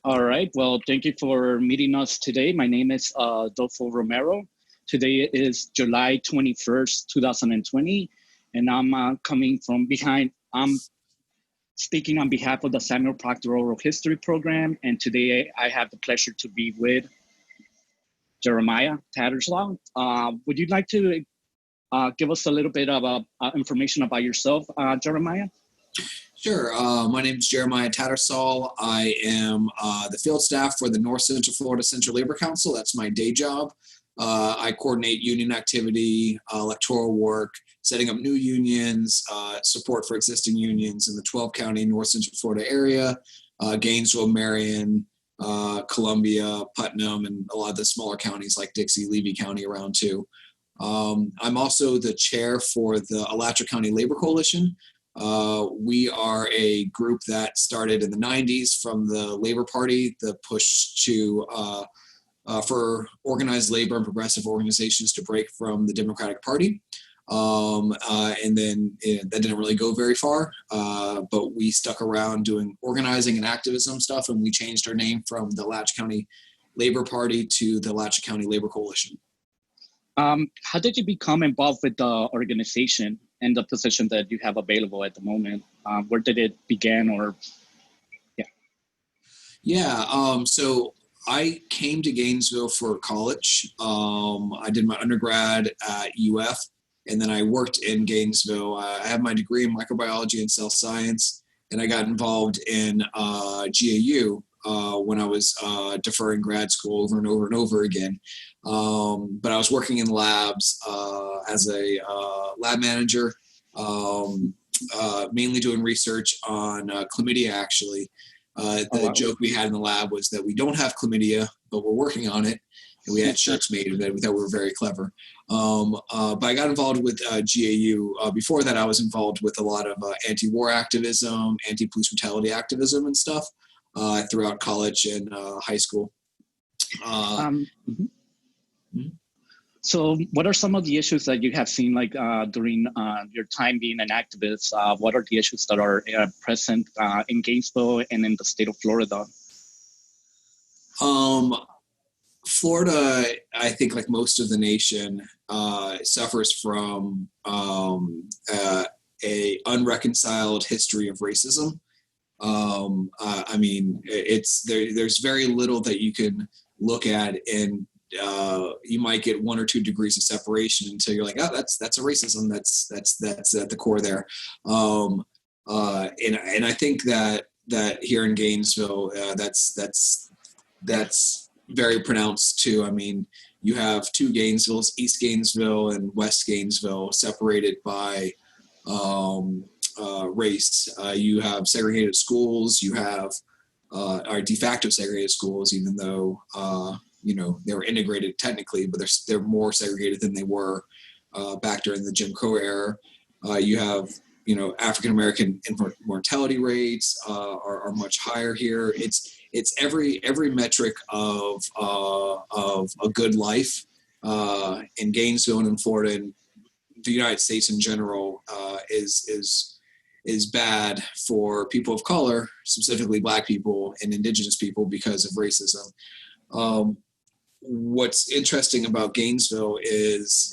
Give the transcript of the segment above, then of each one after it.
All right. Well, thank you for meeting us today. My name is Adolpho Romero. Today is July 21st, 2020, and I'm coming from behind. I'm speaking on behalf of the Samuel Proctor Oral History Program, and today I have the pleasure to be with Jeremiah Tattersall. Would you like to give us a little bit of information about yourself, Jeremiah? Sure. My name is Jeremiah Tattersall. I am the field staff for the North Central Florida Central Labor Council. That's my day job. I coordinate union activity, electoral work, setting up new unions, support for existing unions in the 12-county North Central Florida area, Gainesville, Marion, Columbia, Putnam, and a lot of the smaller counties like Dixie, Levy County around too. I'm also the chair for the Alachua County Labor Coalition. We are a group that started in the 90s from the Labor Party, the push to for organized labor and progressive organizations to break from the Democratic Party. And then that didn't really go very far, but we stuck around doing organizing and activism stuff, and we changed our name from the Alachua County Labor Party to the Alachua County Labor Coalition. How did you become involved with the organization and the position that you have available at the moment? Where did it begin, or so I came to Gainesville for college. I did my undergrad at UF, and then I worked in Gainesville. I have my degree in microbiology and cell science, and I got involved in GAU when I was deferring grad school over and over and over again. But I was working in labs as a lab manager, mainly doing research on chlamydia, actually. Joke we had in the lab was that we don't have chlamydia, but we're working on it. And we had shirts made of it. We thought we were very clever. But I got involved with GAU. Before that, I was involved with a lot of anti-war activism, anti-police brutality activism and stuff throughout college and high school. So what are some of the issues that you have seen during your time being an activist? What are the issues that are present in Gainesville and in the state of Florida? Florida, I think like most of the nation, suffers from a unreconciled history of racism. I mean, there's very little that you can look at, and you might get 1 or 2 degrees of separation until you're like, oh, that's a racism. That's at the core there. And I think that here in Gainesville, that's very pronounced too. I mean, you have 2 Gainesvilles, East Gainesville and West Gainesville, separated by race. You have segregated schools. You have are de facto segregated schools, even though they were integrated technically, but they're more segregated than they were back during the Jim Crow era. You have African American infant mortality rates are much higher here. It's every metric of a good life in Gainesville and in Florida and the United States in general is bad for people of color, specifically Black people and Indigenous people, because of racism. What's interesting about Gainesville is,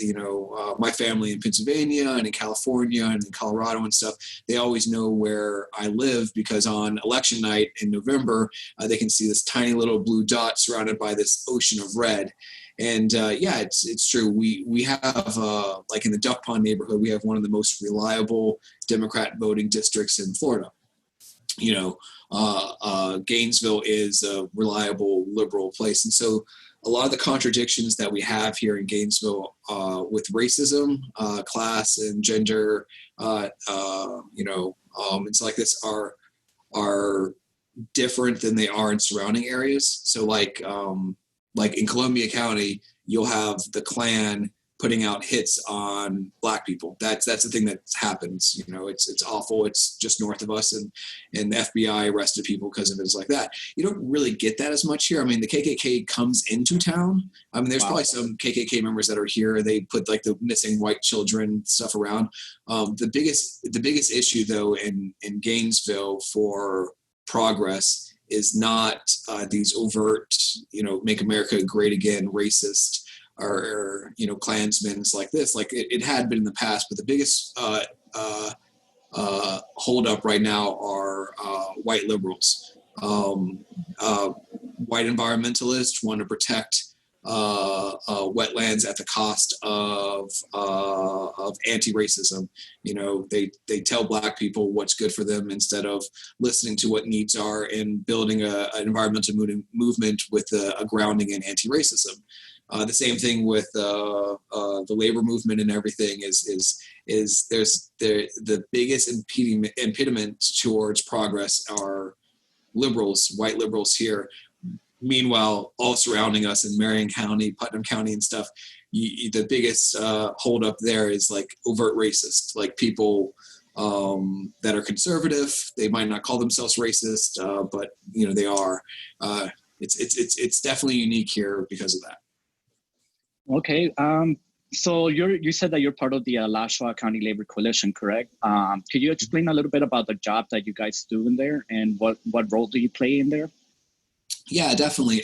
my family in Pennsylvania and in California and in Colorado and stuff, they always know where I live because on election night in November, they can see this tiny little blue dot surrounded by this ocean of red. And it's true. We have like in the Duck Pond neighborhood, we have one of the most reliable Democrat voting districts in Florida. Gainesville is a reliable liberal place, and so a lot of the contradictions that we have here in Gainesville with racism, class, and gender, it's like this are different than they are in surrounding areas. So like in Columbia County, you'll have the Klan putting out hits on Black people. That's the thing that happens. It's awful. It's just north of us, and the FBI arrested people because of it. It's like that. You don't really get that as much here. I mean, the KKK comes into town. I mean, there's probably some KKK members that are here. They put like the missing white children stuff around. The biggest issue though in Gainesville for progress is not these overt, make America great again, racist, or Klansmen like this. Like it had been in the past, but the biggest hold up right now are white liberals. White environmentalists want to protect wetlands at the cost of anti-racism. They tell Black people what's good for them instead of listening to what needs are and building an environmental movement with a grounding in anti-racism. The same thing with the labor movement and everything is there's the biggest impediment towards progress are liberals, white liberals here. Meanwhile, all surrounding us in Marion County, Putnam County and stuff, the biggest holdup there is like overt racist, like people that are conservative. They might not call themselves racist, but they are. It's definitely unique here because of that. Okay. So you said that you're part of the Alachua County Labor Coalition, correct? Could you explain a little bit about the job that you guys do in there and what role do you play in there? Yeah, definitely.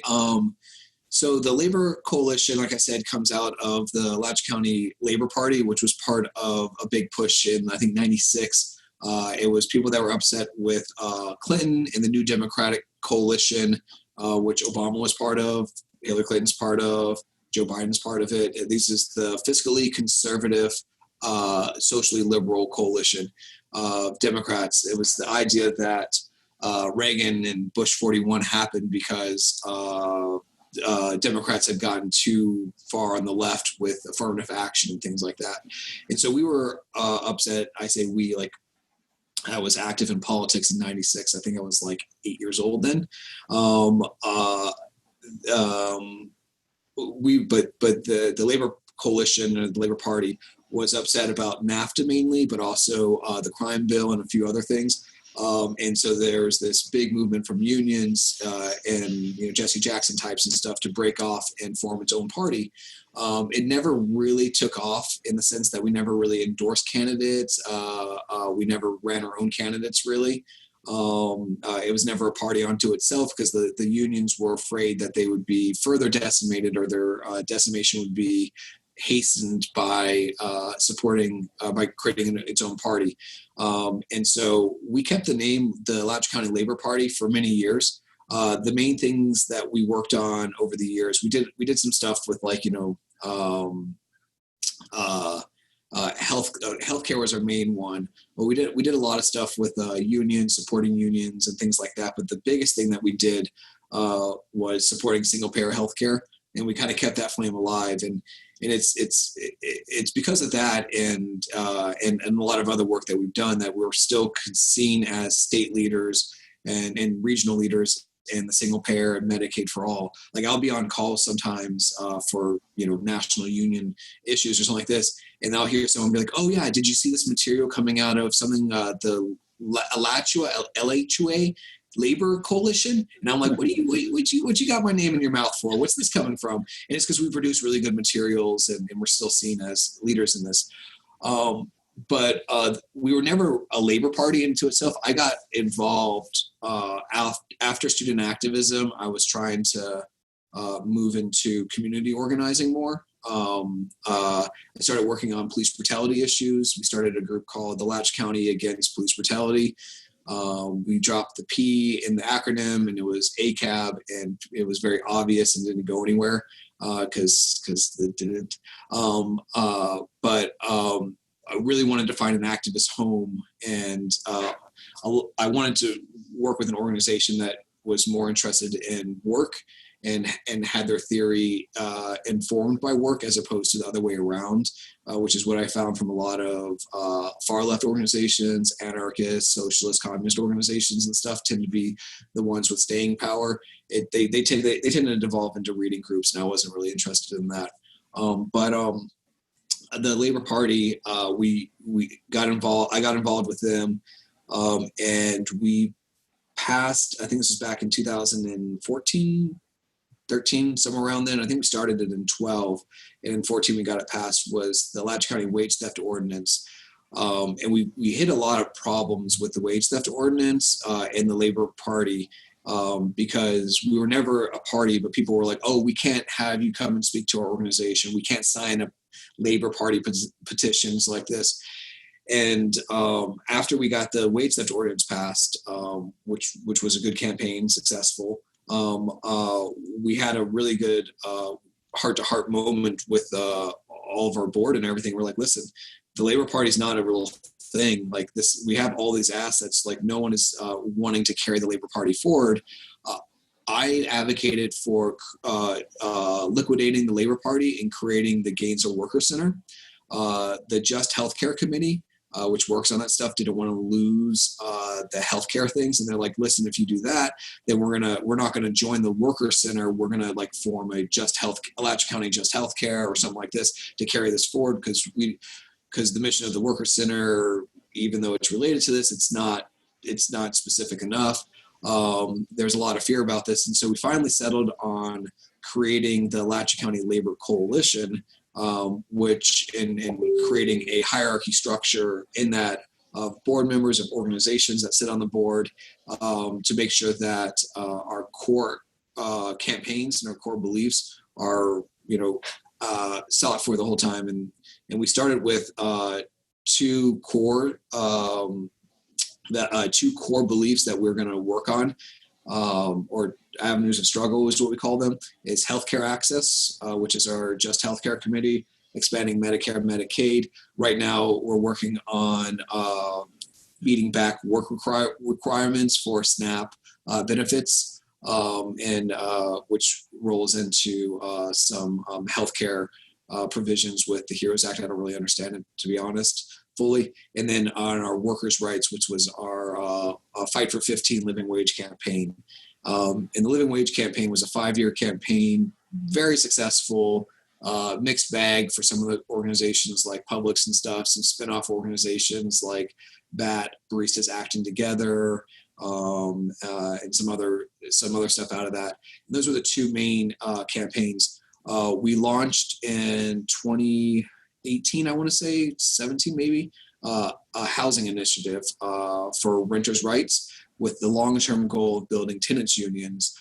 So the Labor Coalition, like I said, comes out of the Alachua County Labor Party, which was part of a big push in, I think, 96. It was people that were upset with Clinton and the new Democratic coalition, which Obama was part of, Hillary Clinton's part of, Joe Biden's part of it. This is the fiscally conservative, socially liberal coalition of Democrats. It was the idea that Reagan and Bush 41 happened because Democrats had gotten too far on the left with affirmative action and things like that. And so we were upset. I say we, like, I was active in politics in 96. I think I was like 8 years old then. The Labor Coalition or the Labor Party was upset about NAFTA mainly, but also the crime bill and a few other things. And so there's this big movement from unions and Jesse Jackson types and stuff to break off and form its own party. It never really took off in the sense that we never really endorsed candidates. We never ran our own candidates really. It was never a party unto itself because the unions were afraid that they would be further decimated or their decimation would be hastened by by creating its own party. And so we kept the name the Alachua County Labor Party for many years. The main things that we worked on over the years, we did some stuff with healthcare was our main one, but we did a lot of stuff with unions, supporting unions and things like that. But the biggest thing that we did was supporting single payer healthcare, and we kind of kept that flame alive. And it's because of that and a lot of other work that we've done that we're still seen as state leaders and regional leaders in the single payer and Medicaid for all. Like I'll be on calls sometimes for national union issues or something like this, and I'll hear someone be like, "Oh yeah, did you see this material coming out of something the Alachua Labor Coalition?" And I'm like, what you got my name in your mouth for? What's this coming from? And it's because we produce really good materials and we're still seen as leaders in this. But we were never a labor party into itself. I got involved after student activism. I was trying to move into community organizing more. I started working on police brutality issues. We started a group called the Alachua County Against Police Brutality. We dropped the P in the acronym and it was ACAB, and it was very obvious and didn't go anywhere because it didn't. I really wanted to find an activist home, and I wanted to work with an organization that was more interested in work and had their theory informed by work as opposed to the other way around, which is what I found from a lot of far left organizations, anarchist, socialist, communist organizations and stuff tend to be the ones with staying power. They tend to devolve into reading groups, and I wasn't really interested in that. The Labor Party, we got involved. I got involved with them, and we passed. I think this was back in 2014, 13, somewhere around then. I think we started it in 12, and in 14 we got it passed. Was the Alachua County Wage Theft Ordinance, and we hit a lot of problems with the Wage Theft Ordinance and the Labor Party. because we were never a party, but people were like, oh, we can't have you come and speak to our organization. We can't sign a Labor Party petitions like this. And after we got the wage theft ordinance passed, which was a good campaign, successful, we had a really good heart-to-heart moment with all of our board and everything. We're like, listen, the Labor Party is not a real thing. Like this, we have all these assets. Like no one is wanting to carry the Labor Party forward. I advocated for liquidating the Labor Party and creating the Gainesville Worker Center. The Just Healthcare Committee, which works on that stuff, didn't want to lose the healthcare things, and they're like, "Listen, if you do that, then we're not gonna join the Worker Center. We're gonna like form a Alachua County Just Healthcare or something like this to carry this forward because the mission of the Worker Center, even though it's related to this, it's not specific enough." There's a lot of fear about this, and so we finally settled on creating the Alachua County Labor Coalition, which in creating a hierarchy structure in that of board members of organizations that sit on the board, to make sure that our core campaigns and our core beliefs are sought for the whole time. And we started with two core beliefs that we're going to work on, or avenues of struggle is what we call them, is healthcare access, which is our Just Healthcare Committee, expanding Medicare and Medicaid. Right now, we're working on beating back work requirements for SNAP benefits, and which rolls into some healthcare provisions with the HEROES Act. I don't really understand it, to be honest, fully. And then on our workers' rights, which was our Fight for 15 living wage campaign. And the living wage campaign was a 5-year campaign, very successful, mixed bag for some of the organizations like Publix and stuff, some spinoff organizations like BAT, Baristas Acting Together, and some other stuff out of that. And those were the two main campaigns. We launched in 2018, I want to say 17 maybe, a housing initiative for renters' rights, with the long-term goal of building tenants unions.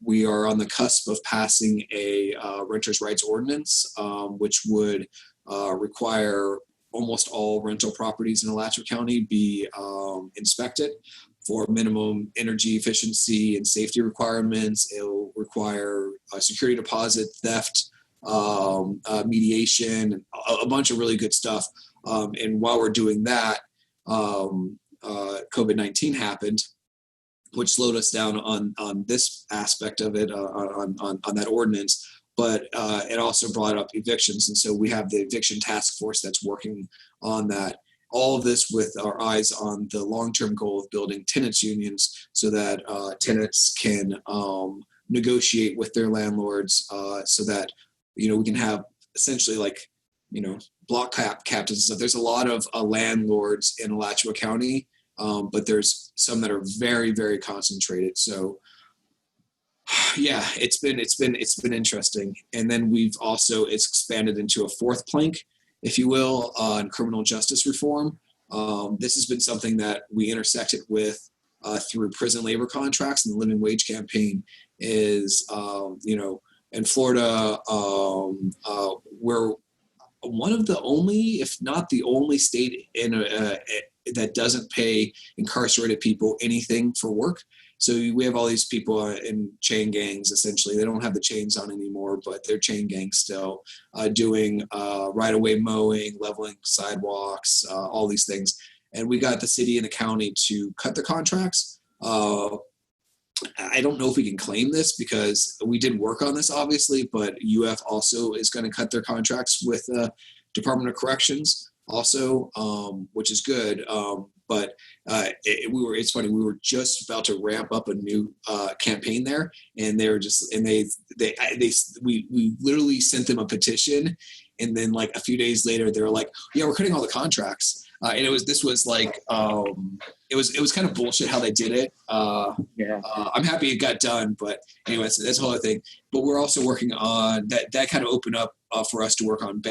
We are on the cusp of passing a renters' rights ordinance, which would require almost all rental properties in Alachua County be inspected for minimum energy efficiency and safety requirements. It will require a security deposit, theft, mediation, a bunch of really good stuff. And while we're doing that, COVID-19 happened, which slowed us down on this aspect of it, on that ordinance. But it also brought up evictions. And so we have the eviction task force that's working on that. All of this with our eyes on the long-term goal of building tenants unions so that tenants can negotiate with their landlords, so that, we can have essentially block captains and stuff. There's a lot of landlords in Alachua County, but there's some that are very, very concentrated. So yeah, it's been interesting. And then we've also, it's expanded into a fourth plank, if you will, on criminal justice reform. This has been something that we intersected with through prison labor contracts, and the living wage campaign is, in Florida, we're one of the only, if not the only state that doesn't pay incarcerated people anything for work. So we have all these people in chain gangs, essentially. They don't have the chains on anymore, but they're chain gangs still, doing right-of-way mowing, leveling sidewalks, all these things. And we got the city and the county to cut the contracts. I don't know if we can claim this because we did work on this, obviously, but UF also is going to cut their contracts with Department of Corrections also, which is good. But it's funny, we were just about to ramp up a new campaign there, and they were just, and we literally sent them a petition, and then like a few days later they were like, yeah, we're cutting all the contracts. And it was kind of bullshit how they did it. I'm happy it got done, but anyways, that's the whole other thing. But we're also working on that kind of opened up for us to work on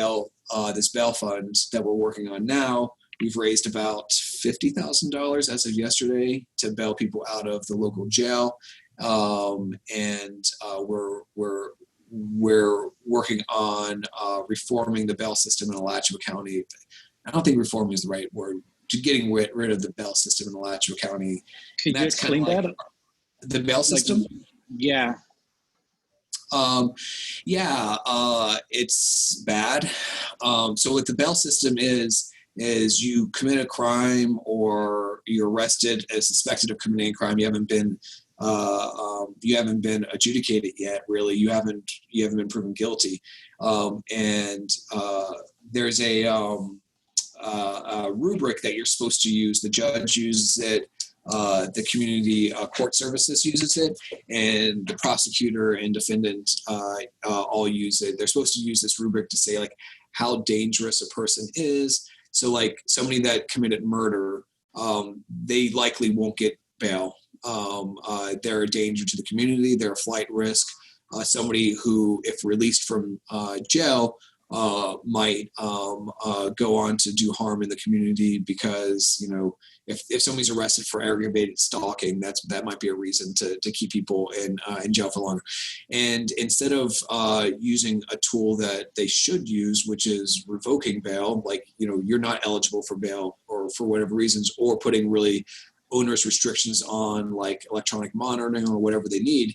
this bail fund that we're working on now, We've raised about $50,000 as of yesterday to bail people out of the local jail, and we're working on reforming the bail system in Alachua County. I don't think reforming is the right word. To getting rid of the bail system in Alachua County. Could you explain that? The bail system? Yeah. It's bad. So what the bail system is you commit a crime or you're arrested as suspected of committing a crime. You haven't been adjudicated yet. Really, you haven't been proven guilty. There's a rubric that you're supposed to use. The judge uses it. The community court services uses it, and the prosecutor and defendant all use it. They're supposed to use this rubric to say like how dangerous a person is. So like somebody that committed murder, they likely won't get bail. They're a danger to the community. They're a flight risk. Somebody who, if released from jail, might go on to do harm in the community because, you know, if somebody's arrested for aggravated stalking, that might be a reason to keep people in jail for longer. And instead of using a tool that they should use, which is revoking bail, like, you know, you're not eligible for bail or for whatever reasons, or putting really onerous restrictions on like electronic monitoring or whatever they need,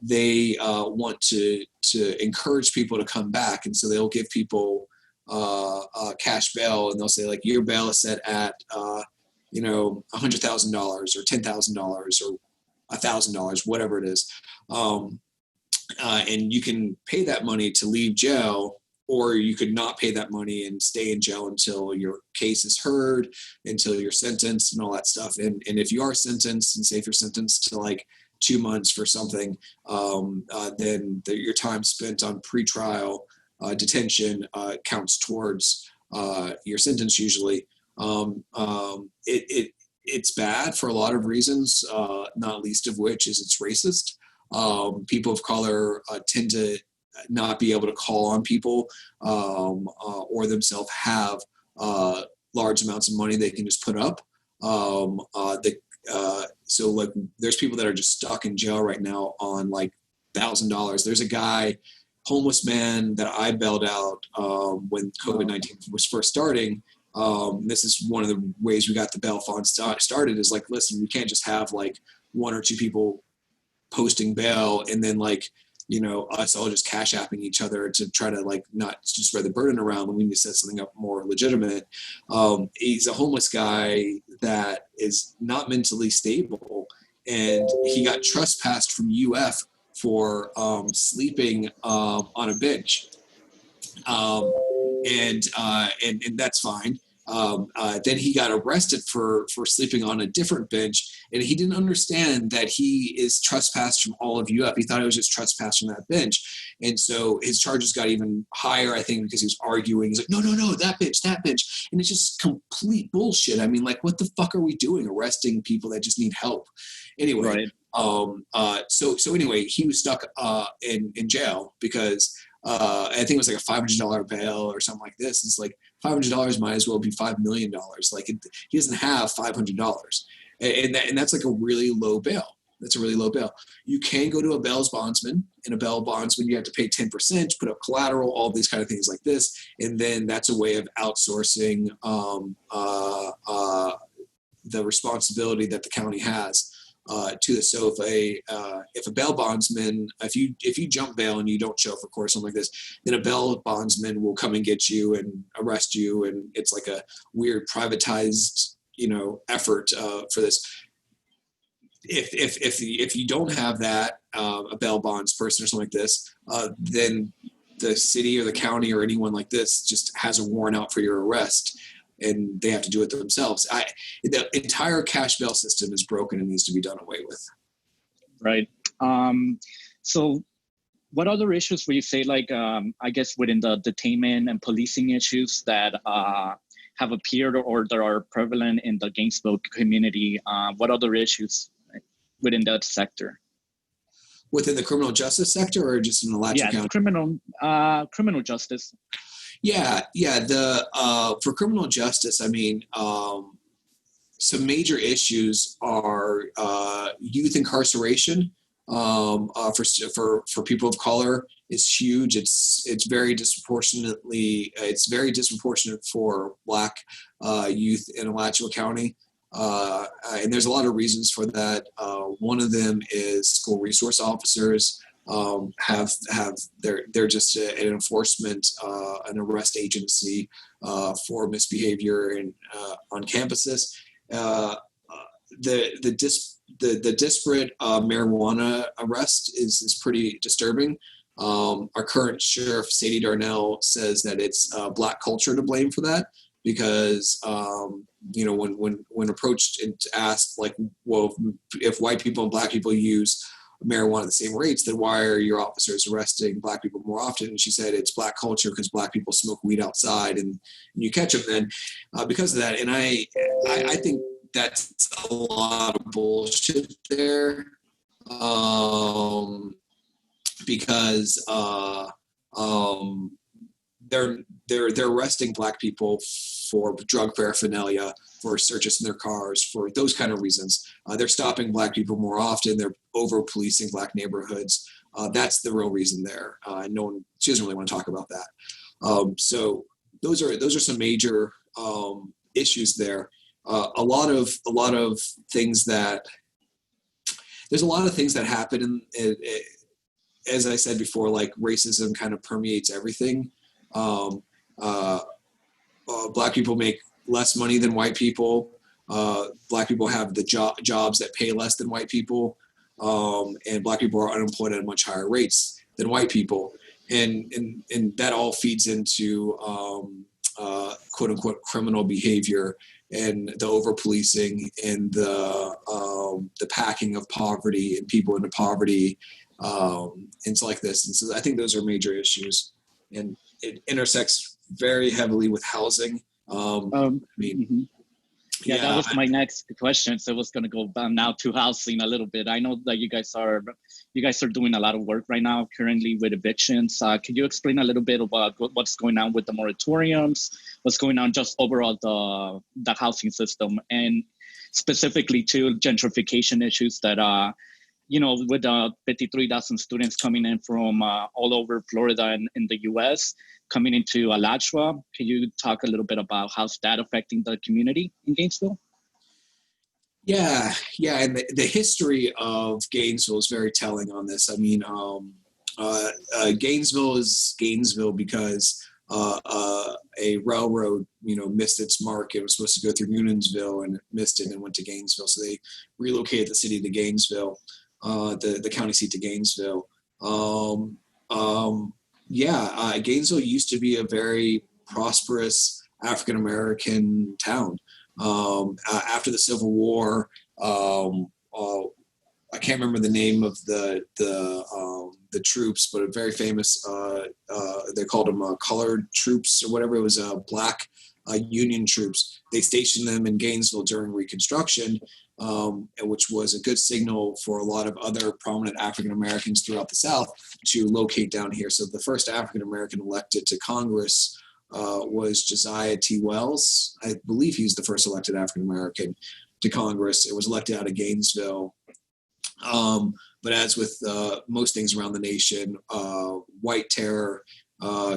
they want to encourage people to come back. And so they'll give people cash bail, and they'll say like your bail is set at $100,000 or $10,000 or $1,000, whatever it is. And you can pay that money to leave jail, or you could not pay that money and stay in jail until your case is heard, until you're sentenced and all that stuff. And if you are sentenced, and say if you're sentenced to like 2 months for something, then your time spent on pretrial detention counts towards your sentence usually. It's bad for a lot of reasons, not least of which is it's racist. People of color tend to not be able to call on people or themselves have large amounts of money they can just put up. So like there's people that are just stuck in jail right now on like $1,000. There's a guy, homeless man, that I bailed out when COVID-19 was first starting. This is one of the ways we got the bail fund started, is like, listen, we can't just have like 1 or 2 people posting bail and then like, you know, us all just cash apping each other to try to like not just spread the burden around when we need to set something up more legitimate. He's a homeless guy that is not mentally stable, and he got trespassed from UF for sleeping on a bench. And that's fine. Then he got arrested for sleeping on a different bench, and he didn't understand that he is trespassed from all of UF. He thought it was just trespassed from that bench. And so his charges got even higher, I think, because he was arguing. He's like, no, that bench. And it's just complete bullshit. I mean, like, what the fuck are we doing arresting people that just need help? Anyway, right. So anyway, he was stuck in jail because I think it was like a $500 bail or something like this. It's like $500 might as well be $5 million. Like he doesn't have $500, and that's like a really low bail. That's a really low bail. You can go to a bail bondsman. In a bail bondsman, you have to pay 10%, put up collateral, all these kind of things like this, and then that's a way of outsourcing the responsibility that the county has to this. So if a bail bondsman, if you jump bail and you don't show for court, something like this, then a bail bondsman will come and get you and arrest you, and it's like a weird privatized, effort for this. If you don't have that, a bail bonds person or something like this, then the city or the county or anyone like this just has a warrant out for your arrest, and they have to do it themselves. The entire cash bail system is broken and needs to be done away with. Right. So what other issues would you say, like, I guess within the detainment and policing issues that have appeared or that are prevalent in the Gainesville community? What other issues within that sector? Within the criminal justice sector, or just in Alachua County? Criminal justice. Yeah. For criminal justice, I mean, some major issues are youth incarceration for people of color is huge. It's very disproportionate for Black youth in Alachua County, and there's a lot of reasons for that. One of them is school resource officers they're just an enforcement an arrest agency for misbehavior on campuses. The disparate marijuana arrest is pretty disturbing. Our current sheriff, Sadie Darnell, says that it's Black culture to blame for that because when approached and asked like, well, if white people and Black people use marijuana at the same rates, then why are your officers arresting Black people more often? And she said it's Black culture because Black people smoke weed outside and you catch them then because of that. And I think that's a lot of bullshit there because they're arresting Black people for drug paraphernalia, for searches in their cars, for those kind of reasons. They're stopping Black people more often. They're over policing Black neighborhoods. That's the real reason there. She doesn't really want to talk about that. So those are some major issues there. A lot of things that happen as I said before, like racism kind of permeates everything. Black people make less money than white people. Black people have the jobs that pay less than white people. And Black people are unemployed at much higher rates than white people. And that all feeds into quote unquote criminal behavior and the over policing and the packing of poverty and people into poverty. It's like this. And so I think those are major issues, and it intersects very heavily with housing. That was my next question. So I was going to go now to housing a little bit. I know that you guys are doing a lot of work right now currently with evictions. Can you explain a little bit about what's going on with the moratoriums, what's going on just overall the housing system, and specifically to gentrification issues that with 53,000 students coming in from all over Florida and in the U.S. coming into Alachua. Can you talk a little bit about how's that affecting the community in Gainesville? Yeah, and the history of Gainesville is very telling on this. I mean, Gainesville is Gainesville because a railroad, missed its mark. It was supposed to go through Unionsville and it missed it and went to Gainesville. So they relocated the city to Gainesville. The county seat to Gainesville. Gainesville used to be a very prosperous African-American town. After the Civil War, I can't remember the name of the troops, but a very famous, they called them colored troops or whatever. It was Black Union troops. They stationed them in Gainesville during Reconstruction, which was a good signal for a lot of other prominent African Americans throughout the South to locate down here. So the first African American elected to Congress was Josiah T. Wells. I believe he's the first elected African American to Congress. It was elected out of Gainesville. But as with most things around the nation, white terror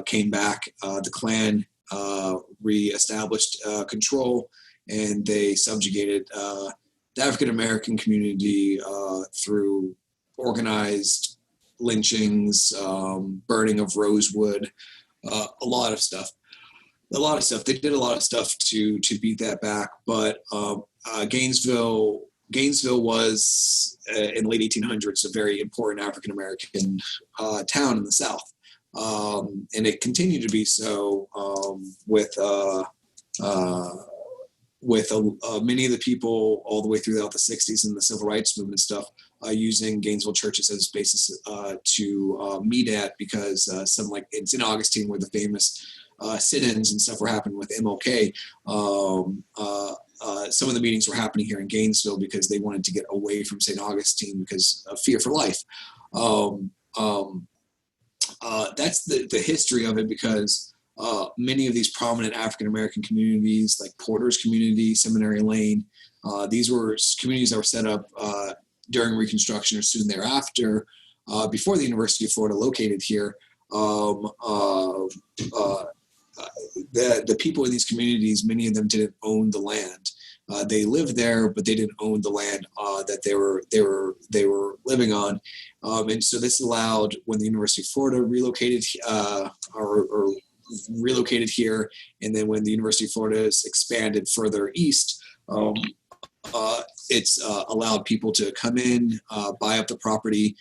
came back. The Klan reestablished control, and they subjugated the African-American community through organized lynchings, burning of rosewood, a lot of stuff. They did a lot of stuff to beat that back, but Gainesville was in the late 1800s a very important African-American town in the South, and it continued to be so with many of the people all the way throughout the 60s and the civil rights movement stuff using Gainesville churches as basis to meet at, because some, like in St. Augustine, where the famous sit-ins and stuff were happening with MLK, some of the meetings were happening here in Gainesville because they wanted to get away from St. Augustine because of fear for life. That's the history of it, because many of these prominent African-American communities, like Porter's community, Seminary Lane, these were communities that were set up during Reconstruction or soon thereafter, before the University of Florida located here. The people in these communities, many of them didn't own the land. They lived there, but they didn't own the land that they were living on. And so this allowed, when the University of Florida relocated or relocated here, and then when the University of Florida has expanded further east, it's allowed people to come in, buy up the property,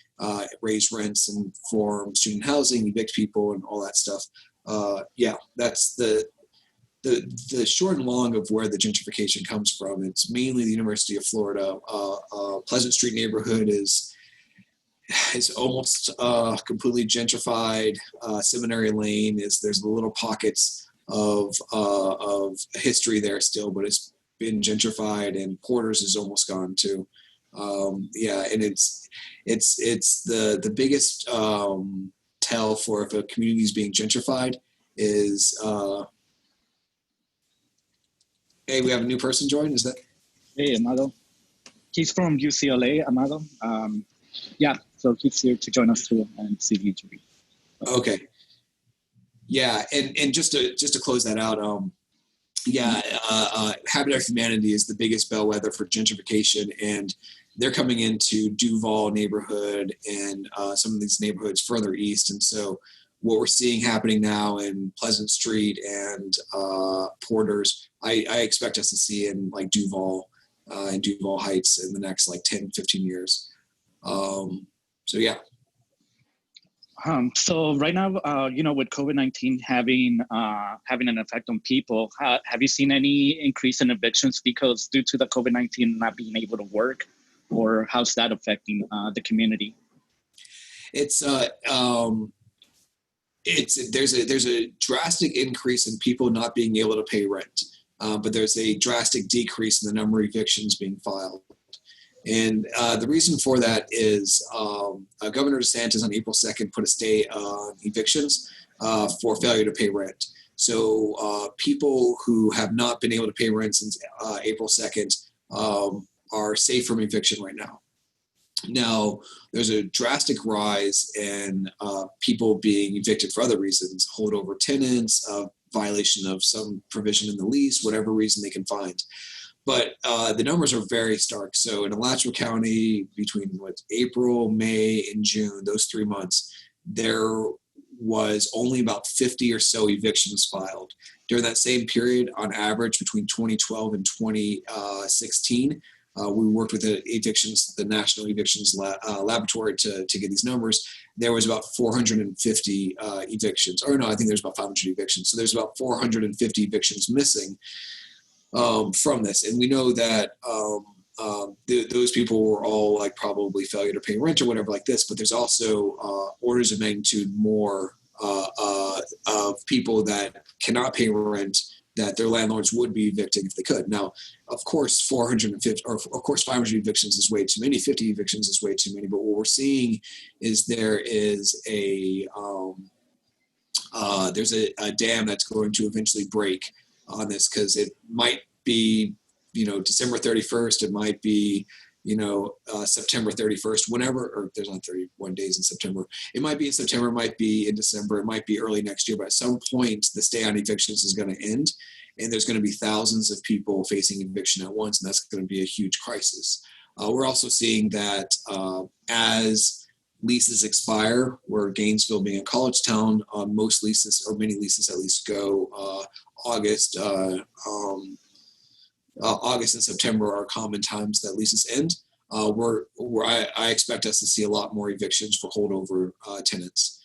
raise rents, and form student housing, evict people, and all that stuff. Yeah, that's the short and long of where the gentrification comes from. It's mainly the University of Florida. Pleasant Street neighborhood is almost completely gentrified. Seminary Lane there's little pockets of history there still, but it's been gentrified, and Porter's is almost gone too. Yeah, and it's the biggest tell for if a community is being gentrified is hey, we have a new person join. Is that? Hey, Amado. He's from UCLA, Amado. Yeah, so he's here to join us too and see the interview. Okay. Yeah, and just to close that out, Habitat for Humanity is the biggest bellwether for gentrification, and they're coming into Duval neighborhood and some of these neighborhoods further east. And so what we're seeing happening now in Pleasant Street and Porter's, I expect us to see in like Duval and Duval Heights in the next like 10, 15 years. So yeah. So right now, with COVID-19 having an effect on people, have you seen any increase in evictions because due to the COVID-19 not being able to work, or how's that affecting the community? There's a drastic increase in people not being able to pay rent, but there's a drastic decrease in the number of evictions being filed. And the reason for that is Governor DeSantis on April 2nd put a stay on evictions for failure to pay rent. So people who have not been able to pay rent since April 2nd are safe from eviction right now. Now, there's a drastic rise in people being evicted for other reasons, holdover tenants, violation of some provision in the lease, whatever reason they can find. But the numbers are very stark. So in Alachua County, between April, May, and June, those 3 months, there was only about 50 or so evictions filed. During that same period, on average, between 2012 and 2016, we worked with the National Evictions Laboratory to get these numbers. There was about 450 evictions. Or no, I think there's about 500 evictions. So there's about 450 evictions missing from this. And we know that those people were all like probably failure to pay rent or whatever like this, but there's also orders of magnitude more of people that cannot pay rent that their landlords would be evicting if they could. Now, of course, 450 or of course 500 evictions is way too many. 50 evictions is way too many. But what we're seeing is there is there's a dam that's going to eventually break on this, because it might be, December 31st. It might be, September 31st, whenever, or there's only 31 days in September. It might be in September, it might be in December, it might be early next year, but at some point the stay on evictions is going to end, and there's going to be thousands of people facing eviction at once, and that's going to be a huge crisis. We're also seeing that as leases expire, where Gainesville being a college town, most leases, or many leases at least, go August and September are common times that leases end. I expect us to see a lot more evictions for holdover tenants.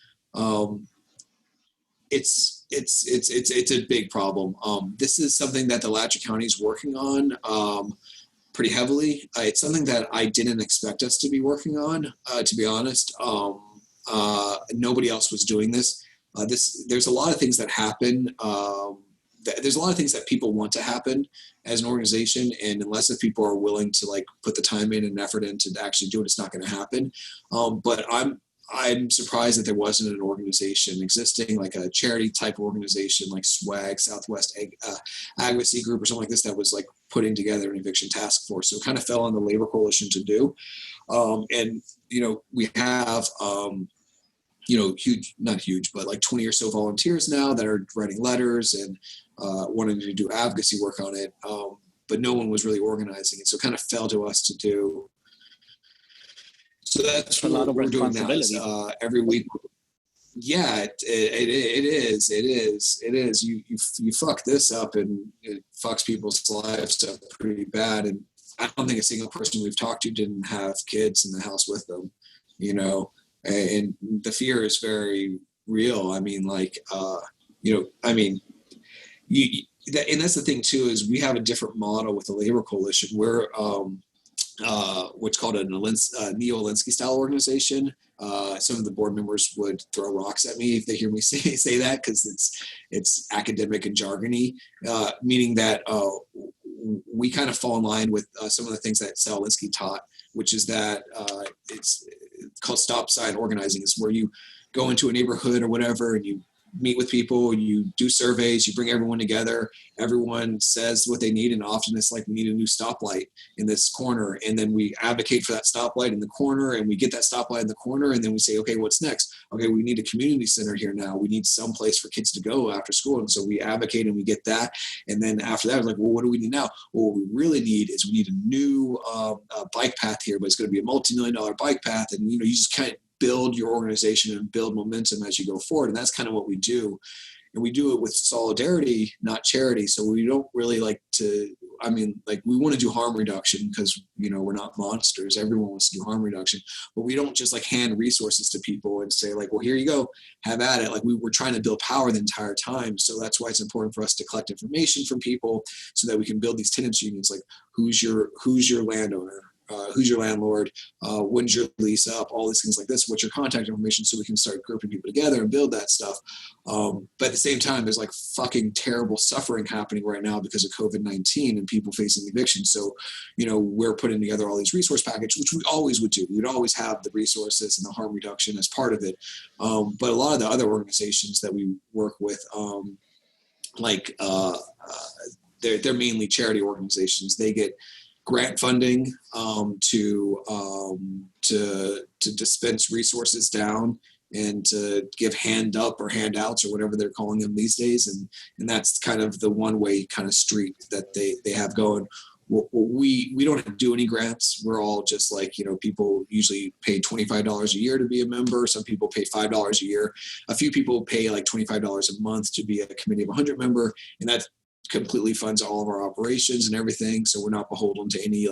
It's a big problem. This is something that the Alachua County is working on pretty heavily. It's something that I didn't expect us to be working on, to be honest. Nobody else was doing this. There's a lot of things that happen. There's a lot of things that people want to happen as an organization, and unless if people are willing to like put the time in and effort in to actually do it, it's not going to happen. But I'm surprised that there wasn't an organization existing, like a charity type organization like SWAG, Southwest Advocacy Group or something like this, that was like putting together an eviction task force. So it kind of fell on the Labor Coalition to do. And, we have, not huge, but like 20 or so volunteers now that are writing letters and wanting to do advocacy work on it. But no one was really organizing it. So it kind of fell to us to do. So that's a lot of we're doing now. Every week. Yeah, it is. You fuck this up and it fucks people's lives up pretty bad. And I don't think a single person we've talked to didn't have kids in the house with them, and the fear is very real. I mean, and that's the thing too, is we have a different model with the Labor Coalition. We're what's called a neo-Alinsky style organization. Some of the board members would throw rocks at me if they hear me say that, because it's academic and jargony, meaning that we kind of fall in line with some of the things that Sal Alinsky taught, which is that it's called stop sign organizing. It's where you go into a neighborhood or whatever and you meet with people, you do surveys, you bring everyone together, everyone says what they need, and often it's like, we need a new stoplight in this corner, and then we advocate for that stoplight in the corner, and we get that stoplight in the corner, and then we say, okay, what's next? Okay, we need a community center here now. We need some place for kids to go after school, and so we advocate and we get that, and then after that, it's like, well, what do we need now? Well, what we really need is we need a new bike path here, but it's going to be a multi-million-dollar bike path, and you just kind of build your organization and build momentum as you go forward. And that's kind of what we do. And we do it with solidarity, not charity. So we don't really we want to do harm reduction because, we're not monsters. Everyone wants to do harm reduction, but we don't just hand resources to people and say well, here you go, have at it. We're trying to build power the entire time. So that's why it's important for us to collect information from people so that we can build these tenants unions. Who's your landowner? Who's your landlord? When's your lease up? All these things like this. What's your contact information? So we can start grouping people together and build that stuff. But at the same time, there's fucking terrible suffering happening right now because of COVID-19 and people facing eviction. So, we're putting together all these resource packages, which we always would do. We'd always have the resources and the harm reduction as part of it. But a lot of the other organizations that we work with, they're mainly charity organizations. They get grant funding to dispense resources down and to give hand up or handouts or whatever they're calling them these days. And that's kind of the one way kind of street that they have going. We don't do any grants. We're all just people usually pay $25 a year to be a member. Some people pay $5 a year. A few people pay $25 a month to be a committee of 100 member. And that completely funds all of our operations and everything. So we're not beholden to any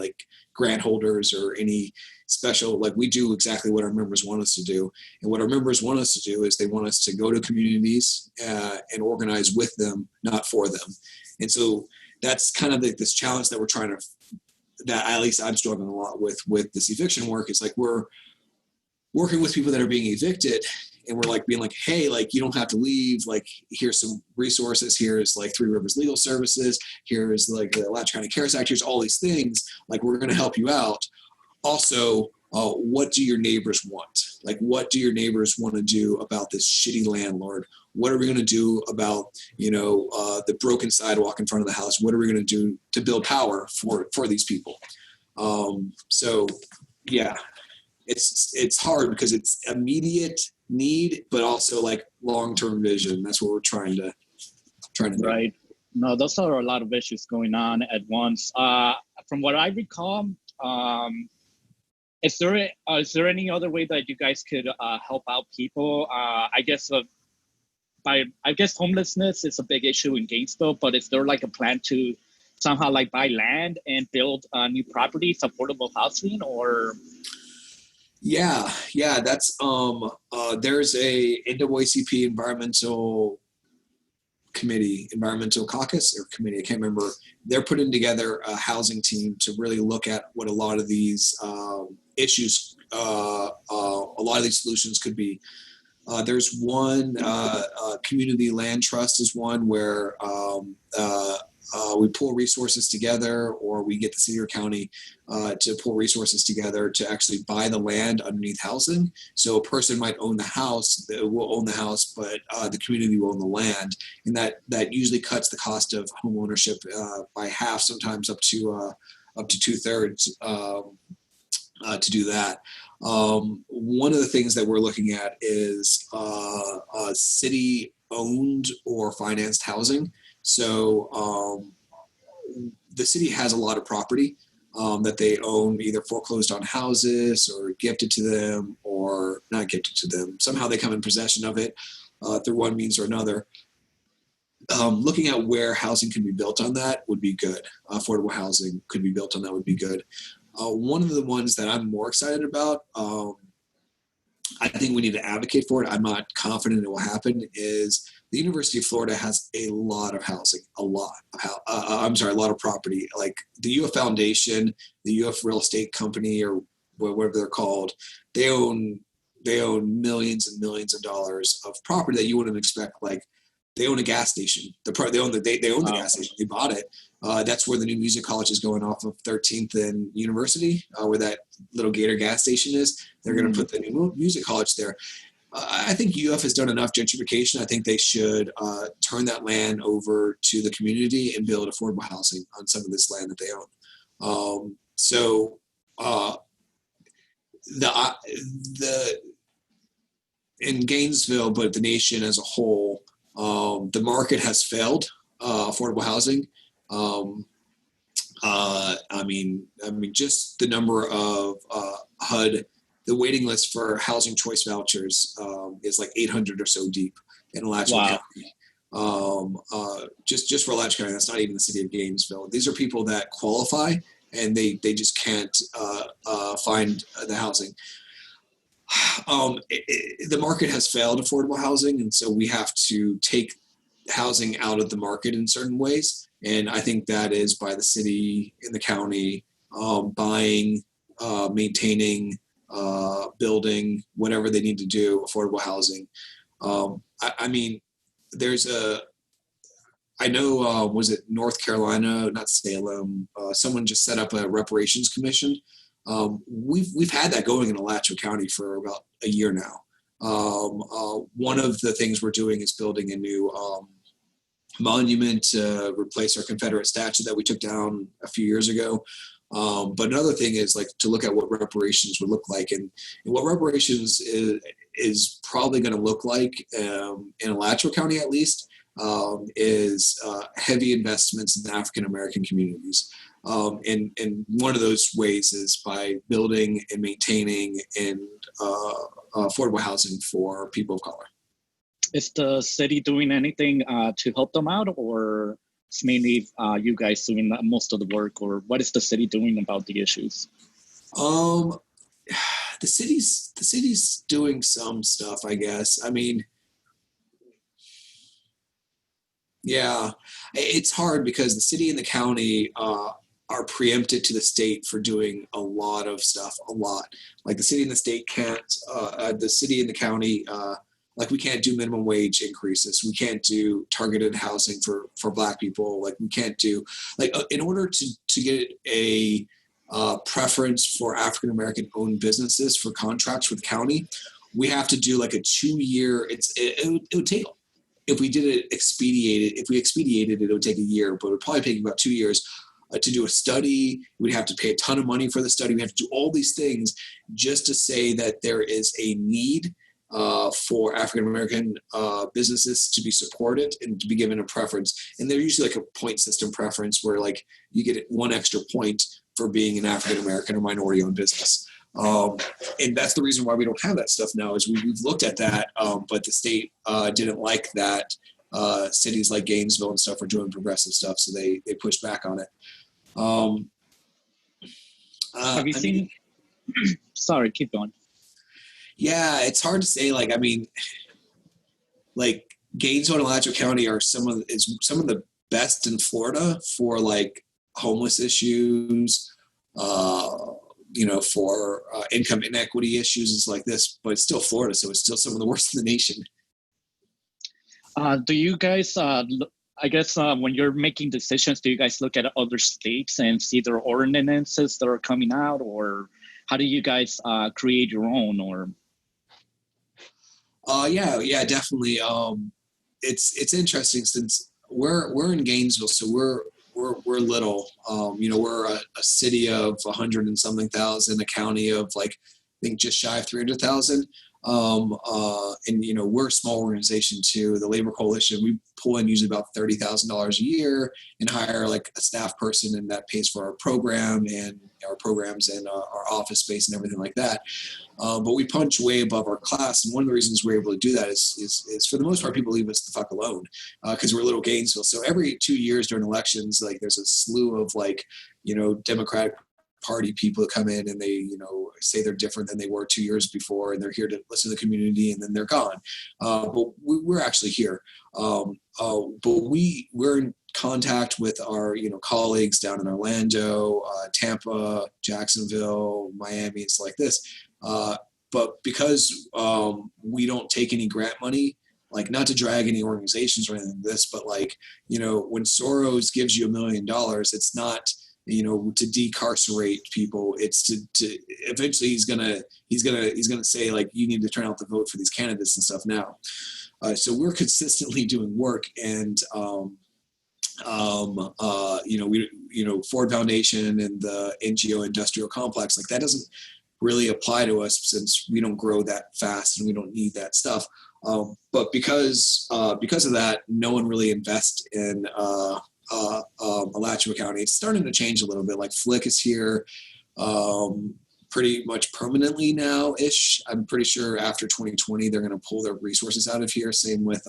grant holders or any special, we do exactly what our members want us to do. And what our members want us to do is they want us to go to communities and organize with them, not for them. And so that's kind of this challenge that we're trying to, that at least I'm struggling a lot with this eviction work. It's we're working with people that are being evicted, and we're being hey, you don't have to leave. Here's some resources. Here's Three Rivers Legal Services. Here's the Alachua County CARES Act. Here's all these things. We're going to help you out. Also, what do your neighbors want? What do your neighbors want to do about this shitty landlord? What are we going to do about, the broken sidewalk in front of the house? What are we going to do to build power for these people? So, yeah, it's hard because it's immediate need, but also long-term vision. That's what we're trying to do. Right. No, those are a lot of issues going on at once. From what I recall, is there any other way that you guys could help out people? I guess homelessness is a big issue in Gainesville, but is there a plan to somehow buy land and build new properties, affordable housing, or? Yeah, that's there's a NAACP environmental caucus or committee, I can't remember. They're putting together a housing team to really look at what a lot of these issues, a lot of these solutions could be. There's one, community land trust is one where we pull resources together, or we get the city or county to pull resources together to actually buy the land underneath housing. So a person might own the house, will own the house, but the community will own the land, and that usually cuts the cost of home ownership by half, sometimes up to 2/3 to do that. One of the things that we're looking at is city-owned or financed housing. So the city has a lot of property that they own, either foreclosed on houses or gifted to them or not gifted to them. Somehow they come in possession of it through one means or another. Looking at where housing can be built on that would be good. Affordable housing could be built on that would be good. One of the ones that I'm more excited about, I think we need to advocate for it, I'm not confident it will happen, is the University of Florida has a lot of housing, a lot of property. Like the UF Foundation, the UF Real Estate Company, or whatever they're called, they own millions and millions of dollars of property that you wouldn't expect. Like they own a gas station. They own the gas station. They bought it. That's where the new music college is going off of 13th and University, where that little Gator gas station is. They're going to put the new music college there. I think UF has done enough gentrification. I think they should turn that land over to the community and build affordable housing on some of this land that they own. In Gainesville, but the nation as a whole, the market has failed affordable housing. I mean, just the number of HUD. The waiting list for housing choice vouchers is like 800 or so deep in Alachua County. Just for Alachua County, that's not even the city of Gainesville. These are people that qualify and they just can't find the housing. The market has failed affordable housing, and so we have to take housing out of the market in certain ways. And I think that is by the city and the county buying, maintaining, building, whatever they need to do, affordable housing. I mean, I know, was it North Carolina, not Salem, someone just set up a reparations commission. We've had that going in Alachua County for about a year now. One of the things we're doing is building a new monument to replace our Confederate statue that we took down a few years ago. But another thing is like to look at what reparations would look like, and what reparations is probably going to look like in Alachua County at least is heavy investments in African American communities. And one of those ways is by building and maintaining and affordable housing for people of color. Is the city doing anything to help them out, or it's mainly you guys doing most of the work, or what is the city doing about the issues? The city's doing some stuff, I guess. I mean, yeah, it's hard because the city and the county are preempted to the state for doing a lot of stuff, a lot. Like the city and the state can't, the city and the county, like we can't do minimum wage increases. We can't do targeted housing for Black people. Like we can't do, like in order to get a preference for African American owned businesses for contracts with county, we have to do like a 2-year. It would take, if we did it expedited, if we expedited it, it would take a year, but it would probably take about 2 years to do a study. We'd have to pay a ton of money for the study. We have to do all these things just to say that there is a need for African American businesses to be supported and to be given a preference. And they're usually like a point system preference where like you get 1 extra point for being an African American or minority owned business. And that's the reason why we don't have that stuff now is we've looked at that, but the state didn't like that. Cities like Gainesville and stuff are doing progressive stuff, so they pushed back on it. Have you seen? Sorry, keep going. Yeah, it's hard to say. Like, I mean, like Gainesville and Alachua County are some of the best in Florida for like homeless issues, for income inequity issues, is like this, but it's still Florida, so it's still some of the worst in the nation. Do you guys I guess when you're making decisions, do you guys look at other states and see their ordinances that are coming out, or how do you guys create your own? Or yeah, definitely. It's interesting since we're in Gainesville, so we're little. We're a city of 100 and something thousand, a county of like I think just shy of 300,000. And we're a small organization too. The Labor Coalition, we pull in usually about $30,000 a year and hire like a staff person, and that pays for our program and our programs and our office space and everything like that. But we punch way above our class, and one of the reasons we're able to do that is for the most part people leave us the fuck alone because we're little Gainesville. So every 2 years during elections, like there's a slew of like Democratic Party people that come in and they say they're different than they were 2 years before, and they're here to listen to the community, and then they're gone. But we're actually here. But we're in contact with our colleagues down in Orlando, Tampa, Jacksonville, Miami, and stuff like this. But because we don't take any grant money, like not to drag any organizations or anything like this, but like when Soros gives you $1 million, it's not to decarcerate people. It's to eventually he's gonna say like you need to turn out the vote for these candidates and stuff now. So we're consistently doing work, and Ford Foundation and the NGO industrial complex, like that doesn't really apply to us since we don't grow that fast and we don't need that stuff. But because of that, no one really invests in Alachua County. It's starting to change a little bit. Like Flick is here pretty much permanently now-ish. I'm pretty sure after 2020 they're going to pull their resources out of here. Same with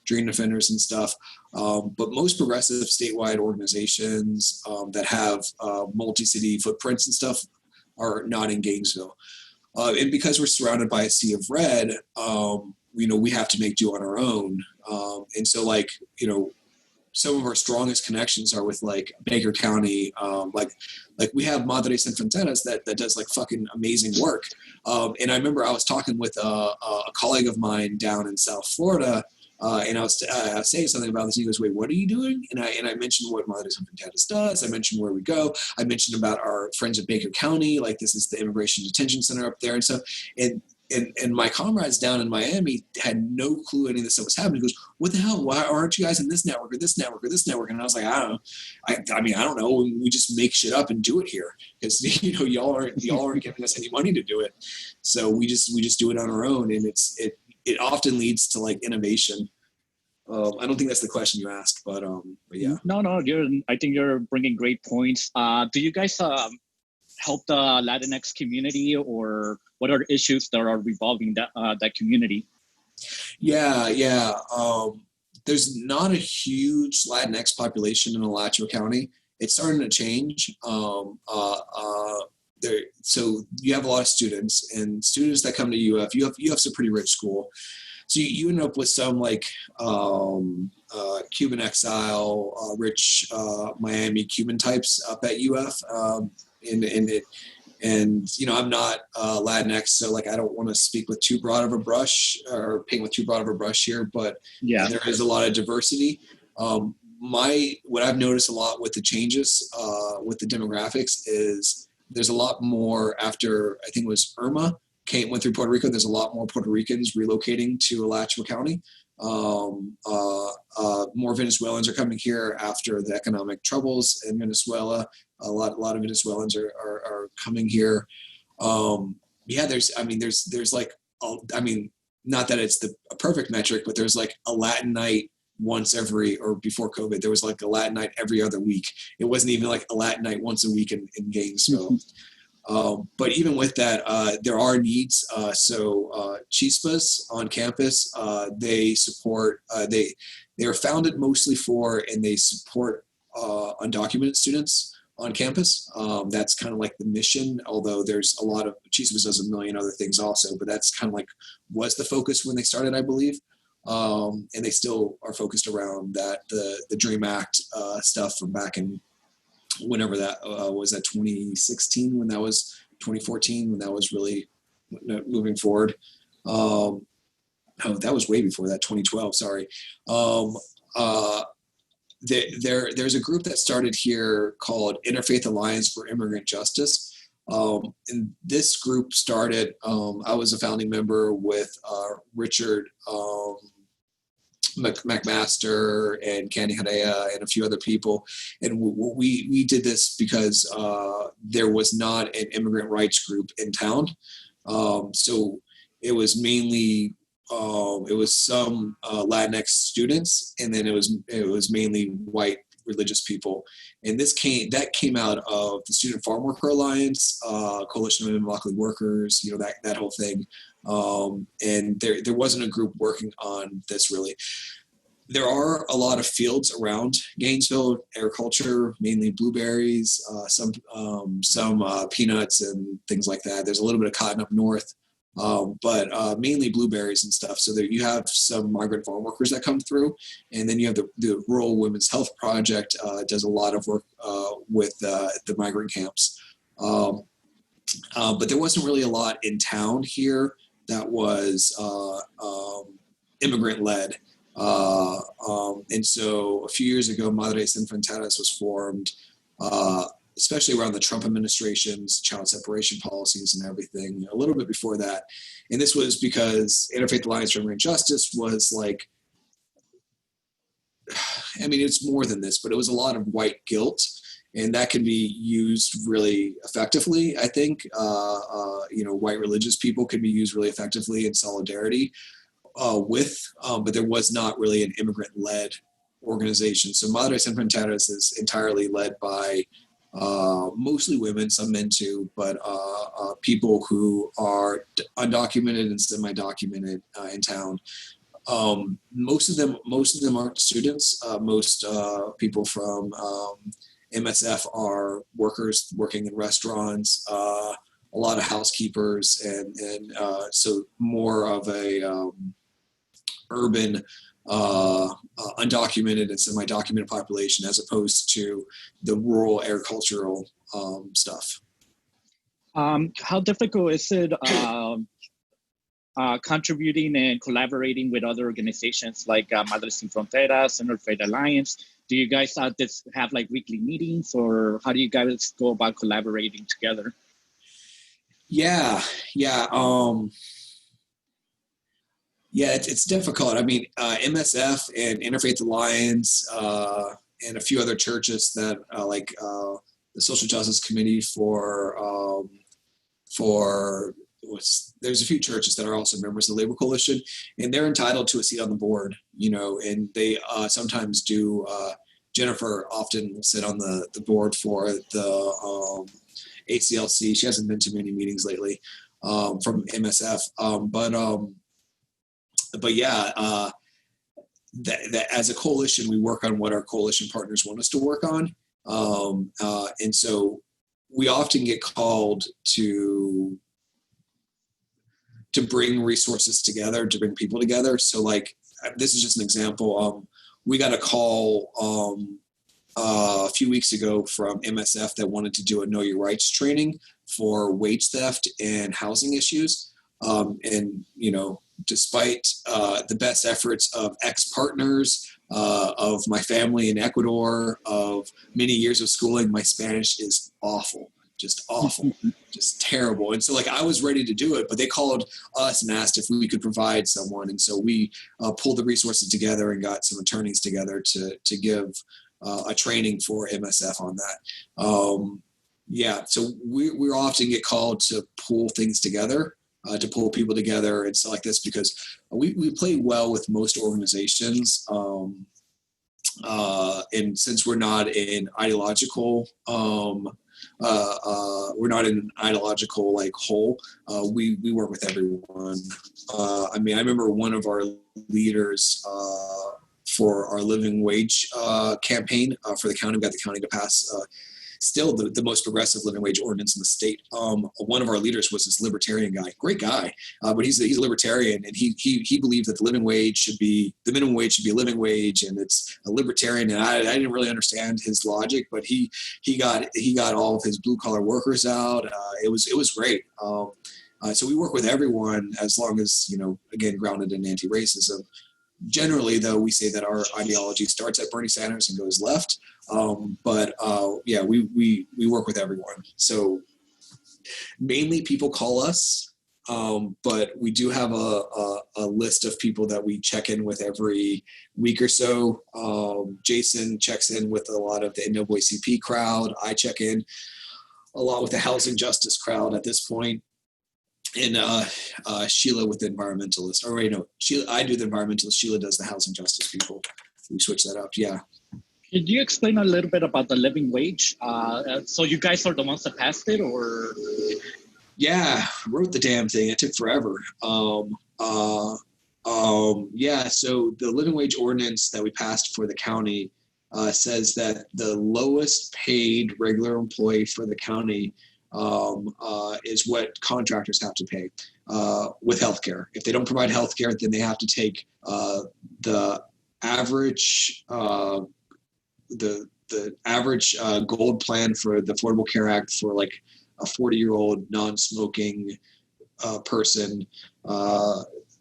Dream Defenders and stuff. But most progressive statewide organizations that have multi-city footprints and stuff are not in Gainesville. And because we're surrounded by a sea of red, we have to make do on our own. And so some of our strongest connections are with like Baker County. Like we have Madre Sin Fronteras that does like fucking amazing work. And I remember I was talking with a colleague of mine down in South Florida, and I was saying something about this. And he goes, "Wait, what are you doing?" And I mentioned what Madre Sin Fronteras does. I mentioned where we go. I mentioned about our friends at Baker County. Like this is the immigration detention center up there and stuff. And my comrades down in Miami had no clue any of this stuff was happening. He goes, "What the hell? Why aren't you guys in this network or this network or this network?" And I was like, "I don't know. I don't know. We just make shit up and do it here because y'all aren't giving us any money to do it. So we just do it on our own, and it often leads to like innovation." I don't think that's the question you asked, but yeah. No, I think you're bringing great points. Do you guys help the Latinx community, or what are the issues that are revolving that community? Yeah. There's not a huge Latinx population in Alachua County. It's starting to change. So you have a lot of students, and students that come to UF. UF's a pretty rich school. So you end up with some like Cuban exile, rich Miami Cuban types up at UF. And I'm not Latinx, so like I don't want to speak with too broad of a brush or paint with too broad of a brush here, but yeah, there is a lot of diversity. What I've noticed a lot with the changes with the demographics is there's a lot more after, I think it was Irma went through Puerto Rico. There's a lot more Puerto Ricans relocating to Alachua County. More Venezuelans are coming here after the economic troubles in Venezuela. A lot of Venezuelans are coming here. There's like, not that it's a perfect metric, but there's like a Latin night once every, or before COVID, there was like a Latin night every other week. It wasn't even like a Latin night once a week in Gainesville. But even with that, there are needs. So Chispas on campus, they support, they are founded mostly for, and they support undocumented students on campus. That's kind of like the mission, although there's a lot of, Chispas does a million other things also, but that's kind of like was the focus when they started, I believe. And they still are focused around that, the DREAM Act stuff from back in whenever that was, that 2016, when that was 2014, when that was really moving forward. That was way before that, 2012, sorry. there's a group that started here called Interfaith Alliance for Immigrant Justice. And this group started, I was a founding member with Richard McMaster and Candy Hadea and a few other people. And we did this because there was not an immigrant rights group in town. So it was mainly it was some Latinx students, and then it was mainly white religious people. And that came out of the Student Farm Worker Alliance, Coalition of Women Workers, that whole thing. And there wasn't a group working on this really. There are a lot of fields around Gainesville, agriculture, mainly blueberries, some peanuts and things like that. There's a little bit of cotton up north. But mainly blueberries and stuff. So that you have some migrant farm workers that come through, and then you have the Rural Women's Health Project does a lot of work with the migrant camps. But there wasn't really a lot in town here that was immigrant-led. And so a few years ago, Madres Enfrentadas was formed, especially around the Trump administration's child separation policies and everything, a little bit before that. And this was because Interfaith Alliance for Immigrant Justice was like, I mean, it's more than this, but it was a lot of white guilt, and that can be used really effectively, I think. White religious people can be used really effectively in solidarity but there was not really an immigrant-led organization. So Madres Enfrentadas is entirely led by mostly women, some men too, but people who are undocumented and semi-documented in town. Most of them aren't students. Most people from MSF are workers working in restaurants, a lot of housekeepers, and so more of a urban undocumented and semi-documented population, as opposed to the rural agricultural stuff. How difficult is it contributing and collaborating with other organizations like Madres Sin Fronteras, Interfaith Alliance? Do you guys have like weekly meetings, or how do you guys go about collaborating together? Yeah. It's difficult. I mean, MSF and Interfaith Alliance and a few other churches that like the Social Justice Committee there's a few churches that are also members of the Labor Coalition, and they're entitled to a seat on the board, and they sometimes do. Jennifer often will sit on the board for the ACLC. She hasn't been to many meetings lately from MSF, but yeah, that as a coalition, we work on what our coalition partners want us to work on. And so we often get called to bring resources together, to bring people together. So like, this is just an example. We got a call a few weeks ago from MSF that wanted to do a Know Your Rights training for wage theft and housing issues. And, despite the best efforts of ex-partners, of my family in Ecuador, of many years of schooling, my Spanish is awful, just awful, just terrible. And so like I was ready to do it, but they called us and asked if we could provide someone. And so we pulled the resources together and got some attorneys together to give a training for MSF on that. So we often get called to pull things together. To pull people together and stuff like this, because we play well with most organizations. And since we're not in ideological, like hole, we work with everyone. I mean, I remember one of our leaders for our living wage campaign for the county, we got the county to pass still the most progressive living wage ordinance in the state. One of our leaders was this libertarian guy, great guy, but he's a libertarian, and he believed that the minimum wage should be a living wage, and it's a libertarian. And I didn't really understand his logic, but he got all of his blue collar workers out. It was great. So we work with everyone as long as, again, grounded in anti-racism. Generally, though, we say that our ideology starts at Bernie Sanders and goes left. Yeah, we work with everyone. So mainly people call us, but we do have a list of people that we check in with every week or so. Jason checks in with a lot of the NAACP crowd. I check in a lot with the housing justice crowd at this point. And Sheila with the environmentalist. Or wait, no, Sheila, I do the environmentalist. Sheila does the housing justice people. We switch that up. Yeah. Could you explain a little bit about the living wage? So you guys are the ones that passed it, or? Yeah, wrote the damn thing. It took forever. Yeah, so the living wage ordinance that we passed for the county says that the lowest paid regular employee for the county is what contractors have to pay with healthcare. If they don't provide healthcare, then they have to take the average the average gold plan for the Affordable Care Act for like a 40-year-old non-smoking person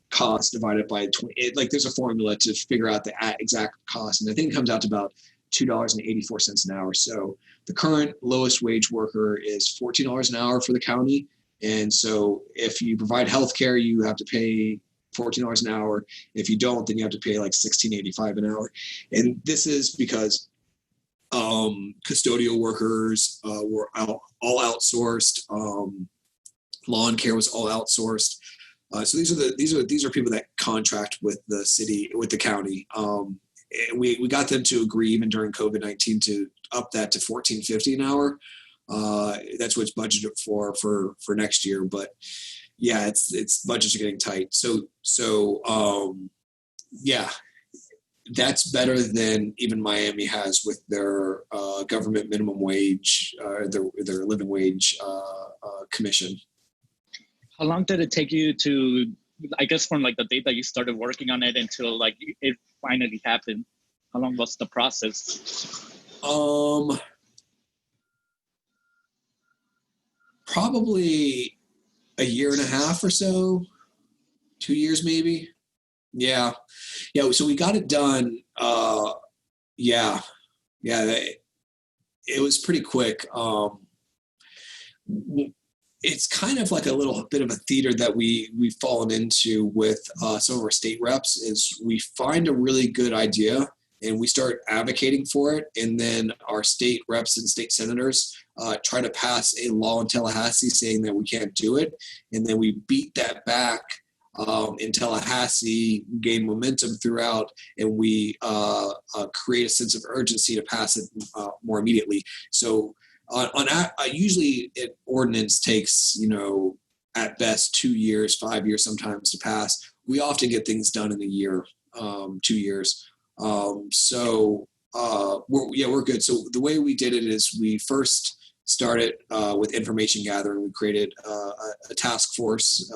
cost divided by 20. Like there's a formula to figure out the exact cost, and I think it comes out to about $2.84 an hour. So the current lowest wage worker is $14 an hour for the county. And so if you provide healthcare, you have to pay $14 an hour. If you don't, then you have to pay like $16.85 an hour. And this is because custodial workers were all outsourced. Lawn care was all outsourced. So these are people that contract with the city, with the county. We got them to agree even during COVID-19 to up that to $14.50 an hour. That's what's budgeted for next year. But yeah, it's budgets are getting tight. So yeah, that's better than even Miami has with their government minimum wage, their living wage commission. How long did it take you to, I guess, from like the day that you started working on it until like it finally happened? How long was the process? Probably a year and a half or so, 2 years maybe. Yeah. So we got it done. It was pretty quick. It's kind of like a little bit of a theater that we've fallen into with some of our state reps. Is we find a really good idea and we start advocating for it, and then our state reps and state senators try to pass a law in Tallahassee saying that we can't do it, and then we beat that back in Tallahassee, gain momentum throughout, and we create a sense of urgency to pass it more immediately. So usually an ordinance takes, at best 2 years, 5 years sometimes to pass. We often get things done in a year, 2 years. We're good. So the way we did it is we first started with information gathering. We created a task force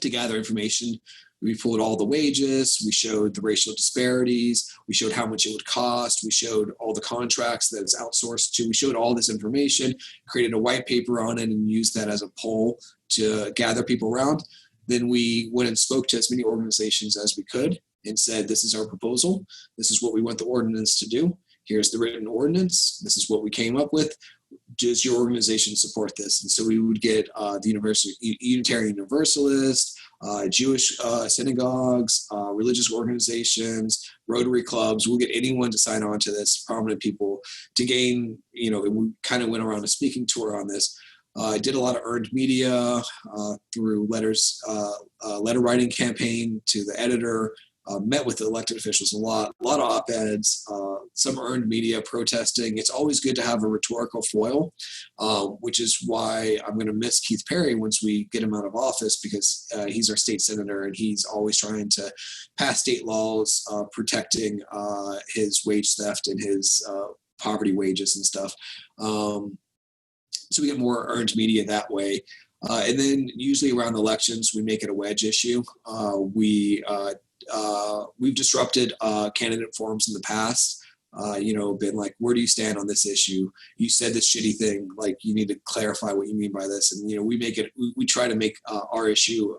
to gather information. We pulled all the wages. We showed the racial disparities. We showed how much it would cost. We showed all the contracts that it's outsourced to. We showed all this information, created a white paper on it, and used that as a poll to gather people around. Then we went and spoke to as many organizations as we could and said, this is our proposal. This is what we want the ordinance to do. Here's the written ordinance. This is what we came up with. Does your organization support this? And so we would get the Unitarian Universalist, Jewish synagogues, religious organizations, Rotary clubs. We'll get anyone to sign on to this, prominent people, to gain, we kind of went around a speaking tour on this. I did a lot of earned media through letters, letter writing campaign to the editor, met with the elected officials a lot of op-eds, some earned media protesting. It's always good to have a rhetorical foil, which is why I'm going to miss Keith Perry once we get him out of office, because he's our state senator and he's always trying to pass state laws protecting his wage theft and his poverty wages and stuff. So we get more earned media that way. And then usually around elections, we make it a wedge issue. We've disrupted candidate forums in the past, been like, where do you stand on this issue? You said this shitty thing, like you need to clarify what you mean by this. And, we try to make our issue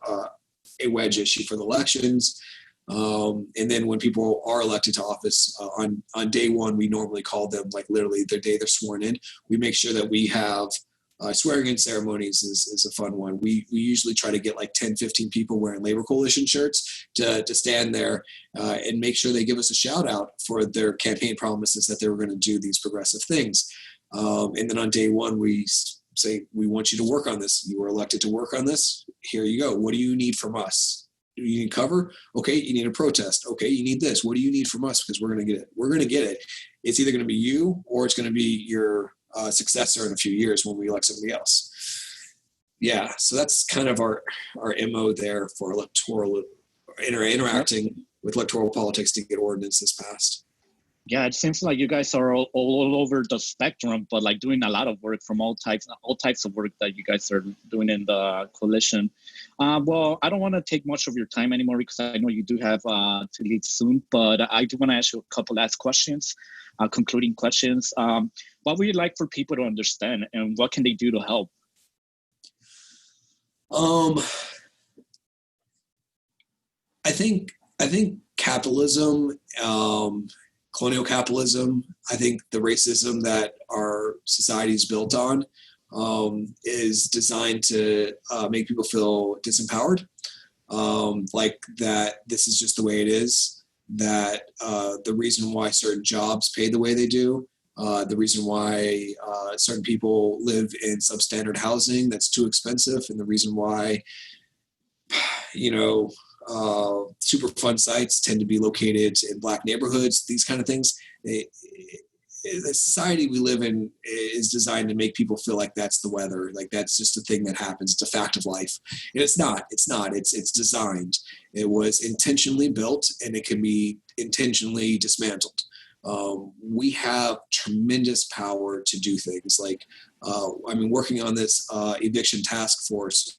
a wedge issue for the elections. And then when people are elected to office on day one, we normally call them like literally the day they're sworn in. We make sure that we have swearing in ceremonies is a fun one. We usually try to get like 10, 15 people wearing Labor Coalition shirts to stand there and make sure they give us a shout out for their campaign promises that they were going to do these progressive things. And then on day one, we say, we want you to work on this. You were elected to work on this. Here you go. What do you need from us? You need cover? Okay, you need a protest. Okay, you need this. What do you need from us? Because we're going to get it. We're going to get it. It's either going to be you or it's going to be your successor in a few years when we elect somebody else. Yeah, so that's kind of our MO there for electoral interacting with electoral politics to get ordinances passed. Yeah, it seems like you guys are all over the spectrum, but like doing a lot of work from all types of work that you guys are doing in the coalition. Well, I don't want to take much of your time anymore because I know you do have to leave soon, but I do want to ask you a couple last questions, concluding questions. What would you like for people to understand and what can they do to help? I think capitalism, colonial capitalism, I think the racism that our society is built on is designed to make people feel disempowered, like that this is just the way it is, that the reason why certain jobs pay the way they do, the reason why certain people live in substandard housing that's too expensive, and the reason why, Superfund sites tend to be located in Black neighborhoods, these kind of things. The society we live in is designed to make people feel like that's the weather, like that's just a thing that happens. It's a fact of life. And it's not. It's designed. It was intentionally built and it can be intentionally dismantled. We have tremendous power to do things like, working on this eviction task force,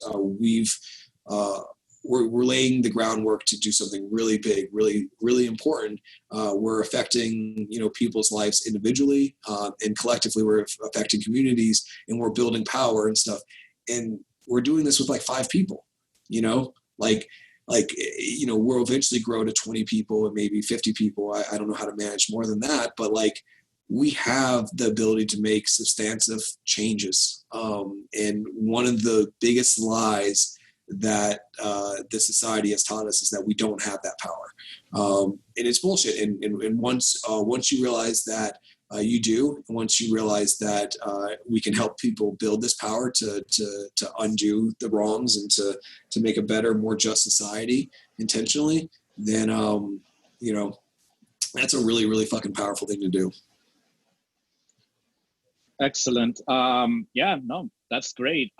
we're laying the groundwork to do something really big, really, really important. We're affecting, people's lives individually, and collectively we're affecting communities, and we're building power and stuff. And we're doing this with like 5 people, we'll eventually grow to 20 people and maybe 50 people. I don't know how to manage more than that, but like we have the ability to make substantive changes. And one of the biggest lies that the society has taught us is that we don't have that power, and it's bullshit. And once you realize that you do, and once you realize that we can help people build this power to undo the wrongs and to make a better, more just society intentionally, then that's a really, really fucking powerful thing to do. Excellent. That's great.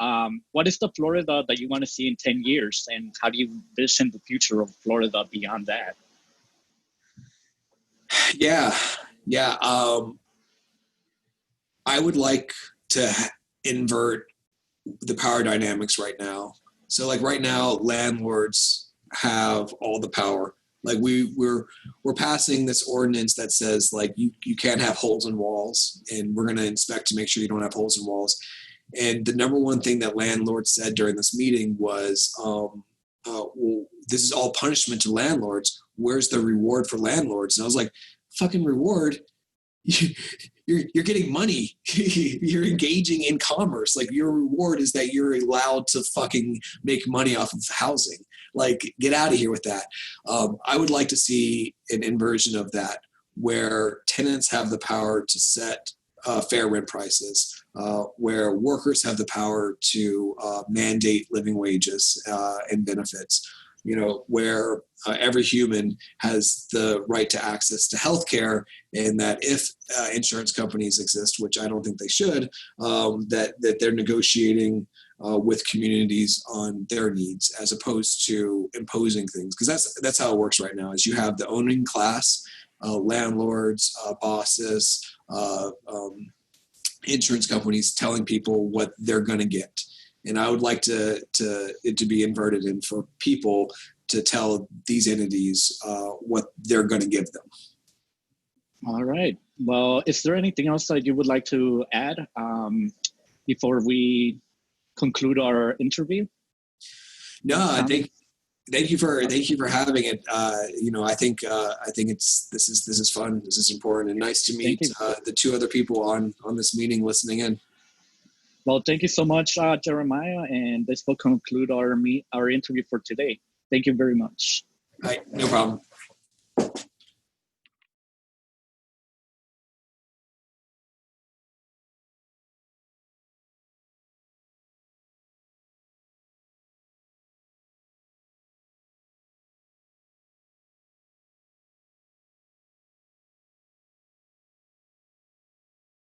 What is the Florida that you want to see in 10 years? And how do you envision the future of Florida beyond that? Yeah. I would like to invert the power dynamics right now. So like right now, landlords have all the power. Like we're passing this ordinance that says like you can't have holes in walls, and we're going to inspect to make sure you don't have holes in walls. And the number one thing that landlords said during this meeting was, well, this is all punishment to landlords. Where's the reward for landlords? And I was like, fucking reward? You're getting money. You're engaging in commerce. Like your reward is that you're allowed to fucking make money off of housing. Like get out of here with that. I would like to see an inversion of that, where tenants have the power to set fair rent prices, where workers have the power to mandate living wages and benefits, where every human has the right to access to healthcare, and that if insurance companies exist, which I don't think they should, that they're negotiating with communities on their needs as opposed to imposing things. Because that's how it works right now, is you have the owning class, landlords, bosses, insurance companies telling people what they're going to get. And I would like it to be inverted, and for people to tell these entities what they're going to give them. All right. Well, is there anything else that you would like to add before we conclude our interview? No, I think Thank you for having it. I think this is fun. This is important, and nice to meet the two other people on this meeting listening in. Well, thank you so much, Jeremiah, and this will conclude our interview for today. Thank you very much. All right, no problem.